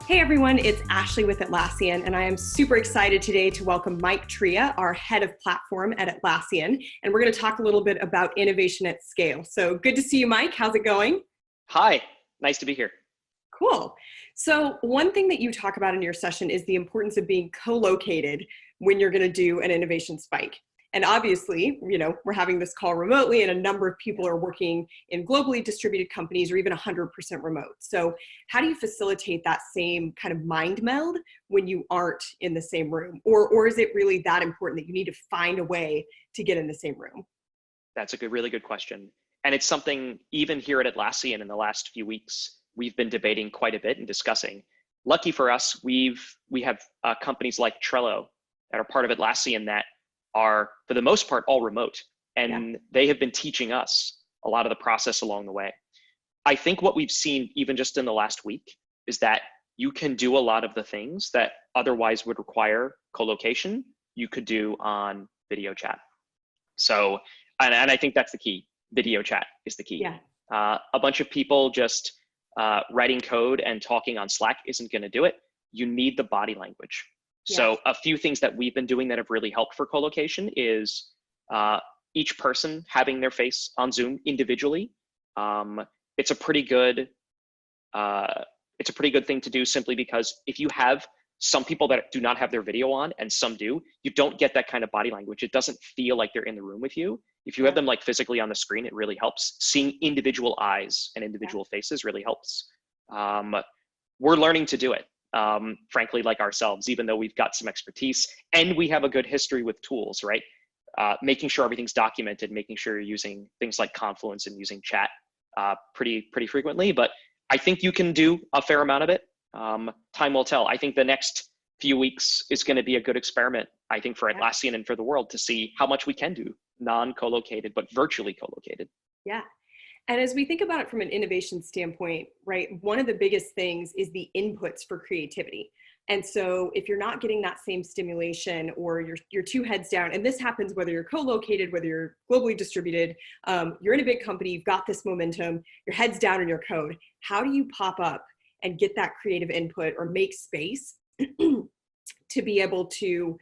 Hey everyone, it's Ashley with Atlassian, and I am super excited today to welcome Mike Tria, our head of platform at Atlassian, and we're going to talk a little bit about innovation at scale. So good to see you, Mike. How's it going? Hi, nice to be here. Cool. So one thing that you talk about in your session is the importance of being co-located when you're going to do an innovation spike. And obviously, we're having this call remotely and a number of people are working in globally distributed companies or even 100% remote. So how do you facilitate that same kind of mind meld when you aren't in the same room? Or is it really that important that you need to find a way to get in the same room? That's a really good question. And it's something even here at Atlassian in the last few weeks, we've been debating quite a bit and discussing. Lucky for us, we have companies like Trello that are part of Atlassian that are, for the most part, all remote. And they have been teaching us a lot of the process along the way. I think what we've seen even just in the last week is that you can do a lot of the things that otherwise would require co-location, you could do on video chat. So, and I think that's the key. Video chat is the key. Yeah. A bunch of people just writing code and talking on Slack isn't going to do it. You need the body language. Yeah. So a few things that we've been doing that have really helped for co-location is each person having their face on Zoom individually. It's a pretty good thing to do simply because if you have some people that do not have their video on and some do, you don't get that kind of body language. It doesn't feel like they're in the room with you. If you have them like physically on the screen, it really helps. Seeing individual eyes and individual faces really helps. We're learning to do it, frankly, like ourselves, even though we've got some expertise and we have a good history with tools, right? Making sure everything's documented, making sure you're using things like Confluence and using chat pretty frequently. But I think you can do a fair amount of it. Time will tell. I think the next few weeks is going to be a good experiment, I think, for Atlassian and for the world to see how much we can do non-co-located, but virtually co-located. Yeah. And as we think about it from an innovation standpoint, right, one of the biggest things is the inputs for creativity. And so if you're not getting that same stimulation or you're two heads down, and this happens whether you're co-located, whether you're globally distributed, you're in a big company, you've got this momentum, your head's down in your code. How do you pop up and get that creative input or make space to be able to,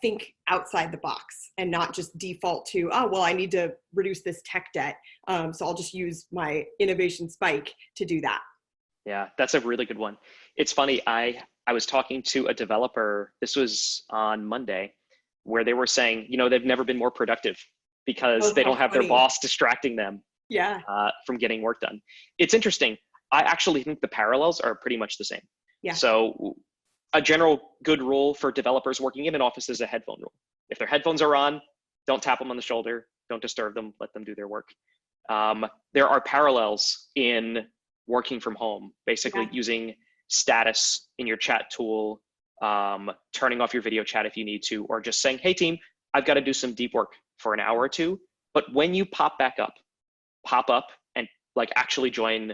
think outside the box and not just default to, oh, well, I need to reduce this tech debt. So I'll just use my innovation spike to do that. Yeah, that's a really good one. It's funny, I was talking to a developer, this was on Monday, where they were saying, they've never been more productive because they don't have their boss distracting them from getting work done. It's interesting. I actually think the parallels are pretty much the same. Yeah. So a general good rule for developers working in an office is a headphone rule. If their headphones are on, don't tap them on the shoulder, don't disturb them, let them do their work. There are parallels in working from home, basically using status in your chat tool, turning off your video chat if you need to, or just saying, hey team, I've got to do some deep work for an hour or two. But when you pop up and like actually join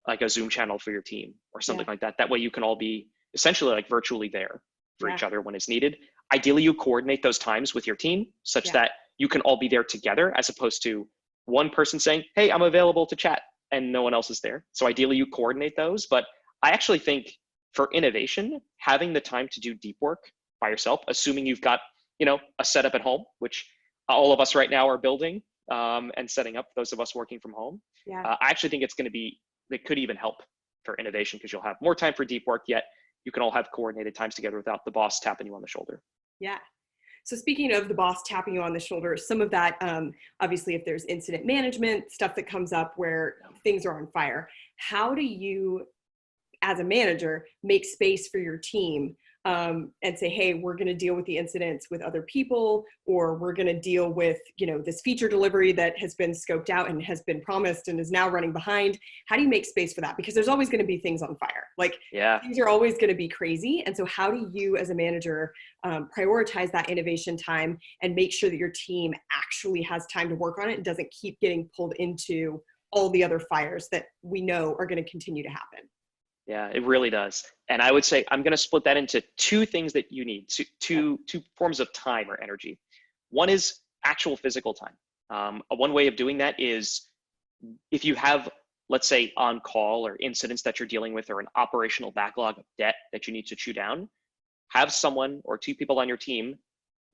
like a Zoom channel for your team or something like that. That way you can all be essentially like virtually there for each other when it's needed. Ideally, you coordinate those times with your team such that you can all be there together as opposed to one person saying, hey, I'm available to chat and no one else is there. So ideally you coordinate those. But I actually think for innovation, having the time to do deep work by yourself, assuming you've got, a setup at home, which all of us right now are building and setting up, those of us working from home. I actually think it could even help for innovation because you'll have more time for deep work, yet you can all have coordinated times together without the boss tapping you on the shoulder. Yeah. So speaking of the boss tapping you on the shoulder, some of that, obviously, if there's incident management, stuff that comes up where things are on fire, how do you, as a manager, make space for your team and say, hey, we're going to deal with the incidents with other people, or we're going to deal with, this feature delivery that has been scoped out and has been promised and is now running behind. How do you make space for that? Because there's always going to be things on fire. Things are always going to be crazy. And so how do you, as a manager, prioritize that innovation time and make sure that your team actually has time to work on it and doesn't keep getting pulled into all the other fires that we know are going to continue to happen? Yeah, it really does. And I would say I'm going to split that into two things that you need, two forms of time or energy. One is actual physical time. One way of doing that is if you have let's say on call or incidents that you're dealing with, or an operational backlog of debt that you need to chew down, have someone or two people on your team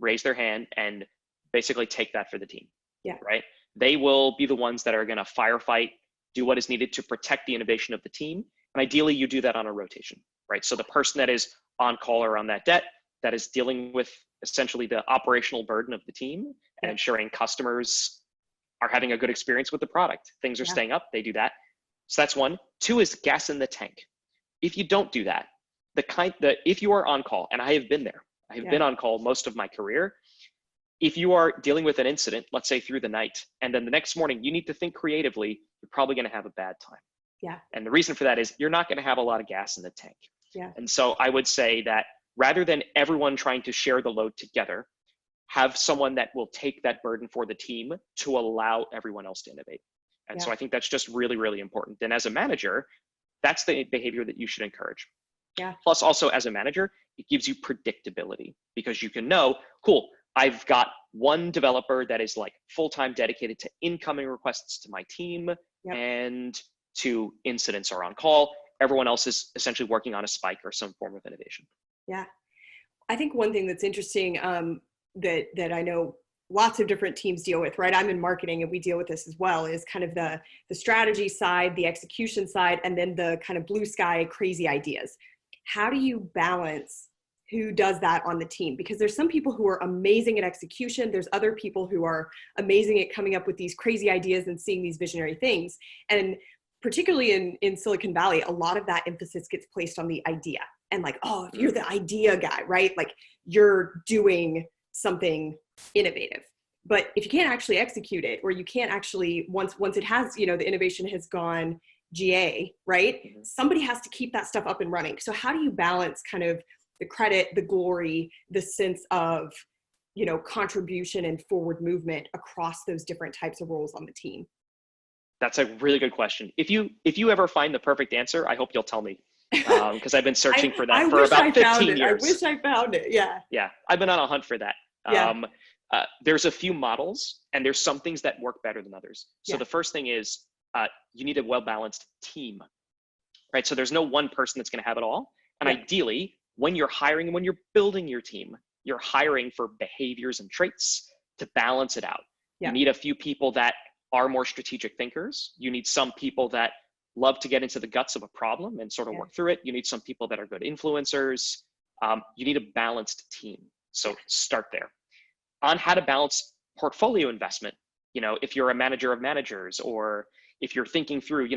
raise their hand and basically take that for the team. Yeah. Right. They will be the ones that are going to firefight, do what is needed to protect the innovation of the team. And ideally you do that on a rotation, right? So the person that is on call or on that debt, that is dealing with essentially the operational burden of the team and ensuring customers are having a good experience with the product. Things are staying up, they do that. So that's one. Two is gas in the tank. If you don't do that, if you are on call, and I have been there, I have been on call most of my career. If you are dealing with an incident, let's say through the night, and then the next morning you need to think creatively, you're probably going to have a bad time. Yeah. And the reason for that is you're not going to have a lot of gas in the tank. Yeah. And so I would say that rather than everyone trying to share the load together, have someone that will take that burden for the team to allow everyone else to innovate. And so I think that's just really, really important. And as a manager, that's the behavior that you should encourage. Yeah. Plus also as a manager, it gives you predictability because you can know, cool, I've got one developer that is like full-time dedicated to incoming requests to my team and to incidents or on call. Everyone else is essentially working on a spike or some form of innovation. Yeah. I think one thing that's interesting that I know lots of different teams deal with, right? I'm in marketing and we deal with this as well, is kind of the strategy side, the execution side, and then the kind of blue sky crazy ideas. How do you balance who does that on the team? Because there's some people who are amazing at execution. There's other people who are amazing at coming up with these crazy ideas and seeing these visionary things. And particularly in Silicon Valley, a lot of that emphasis gets placed on the idea. And like, oh, if you're the idea guy, right? Like you're doing something innovative. But if you can't actually execute it, or you can't actually, once it has, the innovation has gone GA, right? Somebody has to keep that stuff up and running. So how do you balance kind of the credit, the glory, the sense of, contribution and forward movement across those different types of roles on the team? That's a really good question. If you ever find the perfect answer, I hope you'll tell me, because I've been searching for that for about 15 years. I wish I found it. Yeah. Yeah, I've been on a hunt for that. There's a few models, and there's some things that work better than others. So the first thing is you need a well-balanced team, right? So there's no one person that's going to have it all. And ideally, when you're hiring and when you're building your team, you're hiring for behaviors and traits to balance it out. You need a few people that are more strategic thinkers. You need some people that love to get into the guts of a problem and sort of work through it. You need some people that are good influencers. You need a balanced team. So start there. On how to balance portfolio investment, if you're a manager of managers, or if you're thinking through,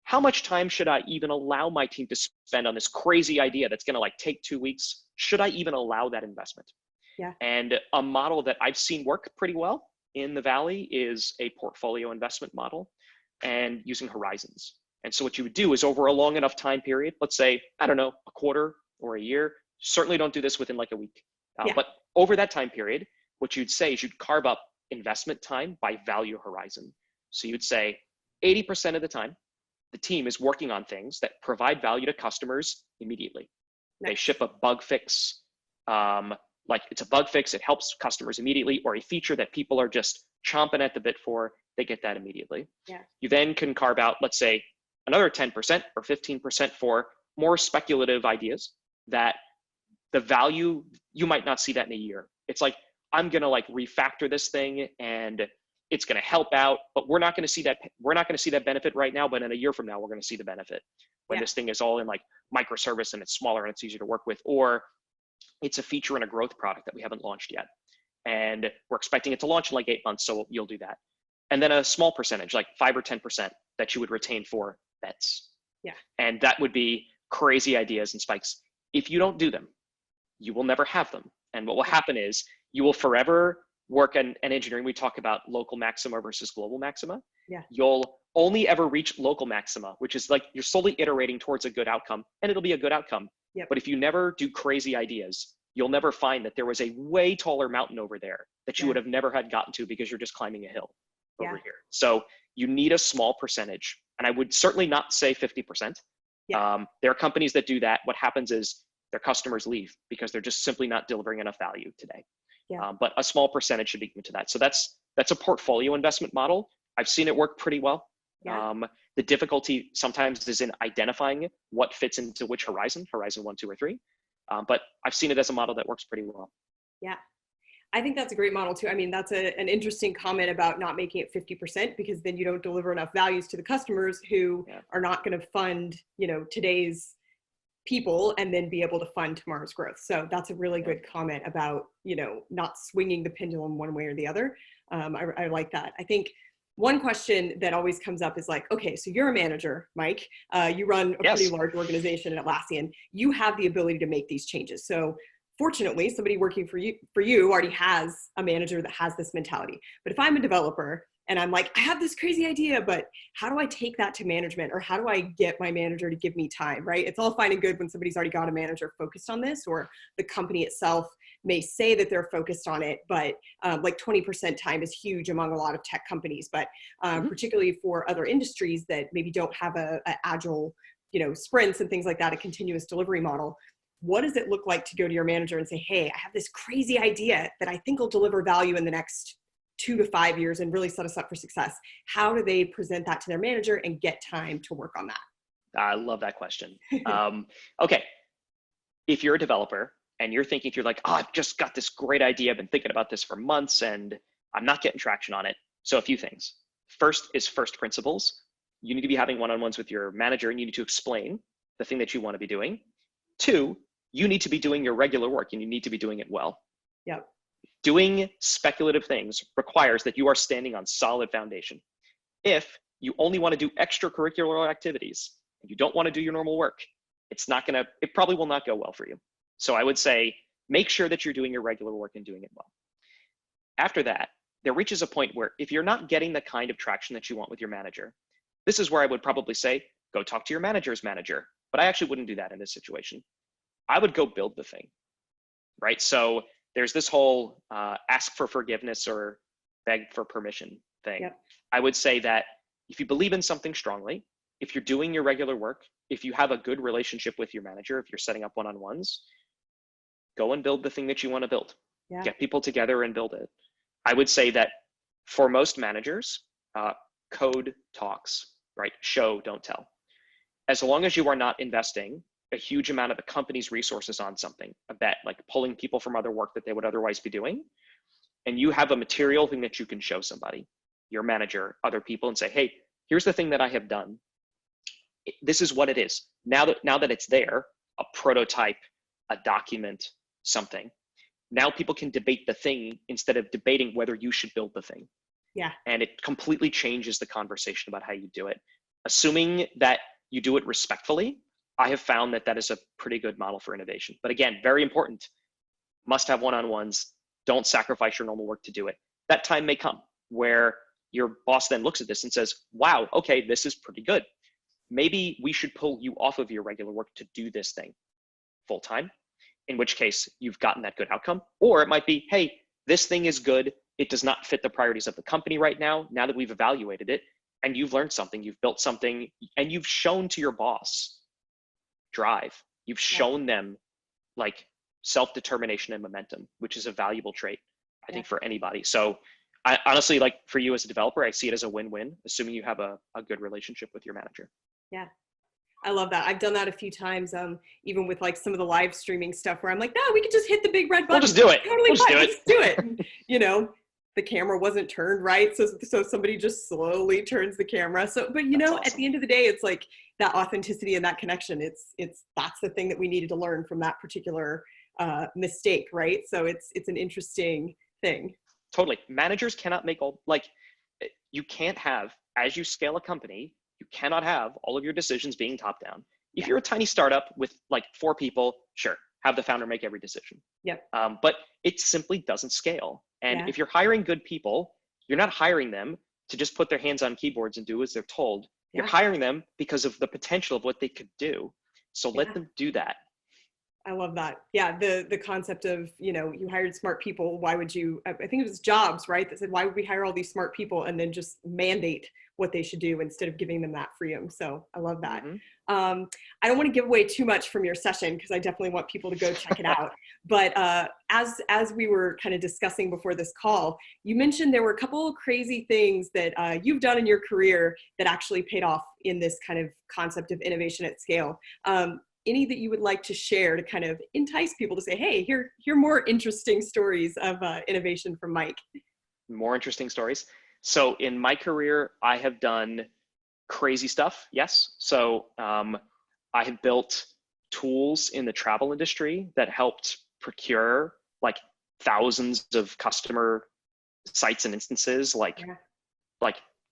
how much time should I even allow my team to spend on this crazy idea that's going to take 2 weeks? Should I even allow that investment? Yeah. And a model that I've seen work pretty well in the Valley is a portfolio investment model and using horizons. And so what you would do is over a long enough time period, let's say, I don't know, a quarter or a year, certainly don't do this within like a week. But over that time period, what you'd say is you'd carve up investment time by value horizon. So you'd say 80% of the time, the team is working on things that provide value to customers immediately. They ship a bug fix, like it's a bug fix, it helps customers immediately, or a feature that people are just chomping at the bit for, they get that immediately. You then can carve out, let's say, another 10% or 15% for more speculative ideas that the value, you might not see that in a year. It's like, I'm gonna refactor this thing and it's going to help out, but we're not going to see that benefit right now, but in a year from now, we're going to see the benefit when this thing is all in microservice and it's smaller and it's easier to work with, or it's a feature in a growth product that we haven't launched yet. And we're expecting it to launch in 8 months. So you'll do that. And then a small percentage, 5 or 10% that you would retain for bets. Yeah. And that would be crazy ideas and spikes. If you don't do them, you will never have them. And what will happen is you will forever work in engineering. We talk about local maxima versus global maxima. You'll only ever reach local maxima, which is you're slowly iterating towards a good outcome, and it'll be a good outcome. But if you never do crazy ideas, you'll never find that there was a way taller mountain over there that you would have never had gotten to because you're just climbing a hill over here. So you need a small percentage, and I would certainly not say 50%. There are companies that do that. What happens is their customers leave because they're just simply not delivering enough value today. But a small percentage should be given to that. So that's a portfolio investment model. I've seen it work pretty well. Yeah. The difficulty sometimes is in identifying what fits into which horizon 1, 2, or 3. But I've seen it as a model that works pretty well. Yeah. I think that's a great model too. I mean, that's an interesting comment about not making it 50%, because then you don't deliver enough values to the customers who are not going to fund, today's people and then be able to fund tomorrow's growth. So that's a really good comment about, not swinging the pendulum one way or the other. I like that. I think one question that always comes up is like, okay, so you're a manager, Mike, you run a pretty large organization at Atlassian. You have the ability to make these changes. So fortunately, somebody working for you already has a manager that has this mentality. But if I'm a developer and I'm like, I have this crazy idea, but how do I take that to management, or how do I get my manager to give me time, right? It's all fine and good when somebody's already got a manager focused on this, or the company itself may say that they're focused on it, but like 20% time is huge among a lot of tech companies, but particularly for other industries that maybe don't have a agile, sprints and things like that, a continuous delivery model. What does it look like to go to your manager and say, hey, I have this crazy idea that I think will deliver value in the next 2 to 5 years and really set us up for success? How do they present that to their manager and get time to work on that? I love that question. Okay. If you're a developer and you're thinking, if you're like, oh, I've just got this great idea, I've been thinking about this for months and I'm not getting traction on it. So a few things. First is first principles. You need to be having one-on-ones with your manager and you need to explain the thing that you want to be doing. 2, you need to be doing your regular work and you need to be doing it well. Yep. Doing speculative things requires that you are standing on solid foundation. If you only want to do extracurricular activities and you don't want to do your normal work, it probably will not go well for you. So I would say, make sure that you're doing your regular work and doing it well. After that, there reaches a point where if you're not getting the kind of traction that you want with your manager, this is where I would probably say, go talk to your manager's manager. But I actually wouldn't do that in this situation. I would go build the thing, right? So there's this whole ask for forgiveness or beg for permission thing. Yep. I would say that if you believe in something strongly, if you're doing your regular work, if you have a good relationship with your manager, if you're setting up one-on-ones, go and build the thing that you want to build. Yeah. Get people together and build it. I would say that for most managers, code talks, right? Show, don't tell. As long as you are not investing a huge amount of the company's resources on something, a bet, like pulling people from other work that they would otherwise be doing, and you have a material thing that you can show somebody, your manager, other people, and say, hey, here's the thing that I have done. This is what it is. Now that it's there, a prototype, a document, something, now people can debate the thing instead of debating whether you should build the thing. Yeah. And it completely changes the conversation about how you do it. Assuming that you do it respectfully, I have found that is a pretty good model for innovation. But again, very important, must have one-on-ones. Don't sacrifice your normal work to do it. That time may come where your boss then looks at this and says, wow, okay, this is pretty good. Maybe we should pull you off of your regular work to do this thing full time, in which case you've gotten that good outcome. Or it might be, hey, this thing is good. It does not fit the priorities of the company right now. Now that we've evaluated it and you've learned something, you've built something, and you've shown to your boss drive. You've shown them like self-determination and momentum, which is a valuable trait, I think, for anybody. So I honestly, like for you as a developer, I see it as a win-win, assuming you have a good relationship with your manager. Yeah. I love that. I've done that a few times, even with like some of the live streaming stuff where I'm like, no, we could just hit the big red button. We'll just do it. Totally we'll fine. Just do it. And, the camera wasn't turned right. So somebody just slowly turns the camera. So, but that's awesome. At the end of the day, it's like that authenticity and that connection. That's the thing that we needed to learn from that particular mistake. Right. So it's an interesting thing. Totally. Managers cannot make you can't have, as you scale a company, you cannot have all of your decisions being top down. If you're a tiny startup with like 4 people, sure, have the founder make every decision. Yep. But it simply doesn't scale. And if you're hiring good people, you're not hiring them to just put their hands on keyboards and do as they're told. You're hiring them because of the potential of what they could do. So let them do that. I love that. Yeah, the concept of, you hired smart people. Why would you, I think it was Jobs, right? That said, why would we hire all these smart people and then just mandate what they should do instead of giving them that freedom? So I love that. Mm-hmm. I don't want to give away too much from your session because I definitely want people to go check it out. But as we were kind of discussing before this call, you mentioned there were a couple of crazy things that you've done in your career that actually paid off in this kind of concept of innovation at scale. Any that you would like to share to kind of entice people to say, hey, hear more interesting stories of innovation from Mike? More interesting stories. So in my career, I have done crazy stuff. Yes. So I have built tools in the travel industry that helped procure like thousands of customer sites and instances, like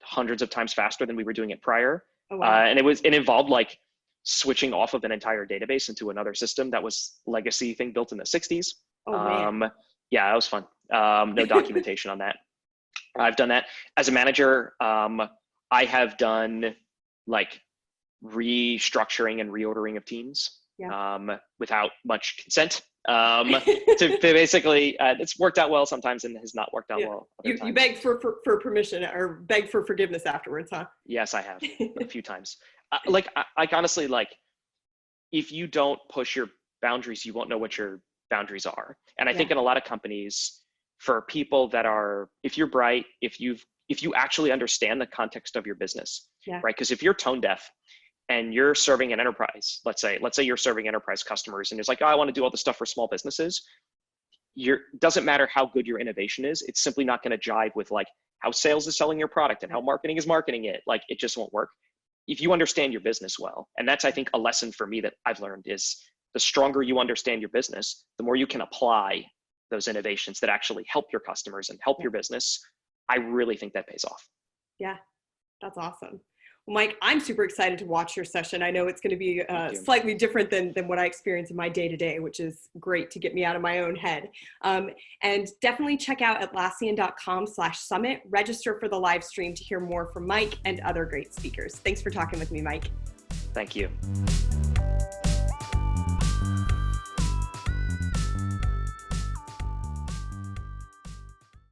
hundreds of times faster than we were doing it prior. Oh, wow. And it involved like switching off of an entire database into another system that was legacy thing built in the 60s. Oh, man. Yeah, that was fun. No documentation on that. I've done that as a manager. I have done like restructuring and reordering of teams without much consent. To basically, it's worked out well sometimes and has not worked out well. You begged for permission or begged for forgiveness afterwards, huh? Yes, I have a few times. I honestly, like, if you don't push your boundaries, you won't know what your boundaries are. And I think in a lot of companies, for people that are, if you're bright, if you actually understand the context of your business, right? Because if you're tone deaf and you're serving an enterprise, let's say you're serving enterprise customers and it's like, oh, I want to do all this stuff for small businesses. Doesn't matter how good your innovation is. It's simply not going to jive with like how sales is selling your product and how marketing is marketing it. Like, it just won't work. If you understand your business well, and that's, I think, a lesson for me that I've learned is the stronger you understand your business, the more you can apply those innovations that actually help your customers and help your business. I really think that pays off. Yeah, that's awesome. Well, Mike, I'm super excited to watch your session. I know it's going to be slightly different than what I experience in my day-to-day, which is great to get me out of my own head. And definitely check out Atlassian.com/summit. Register for the live stream to hear more from Mike and other great speakers. Thanks for talking with me, Mike. Thank you.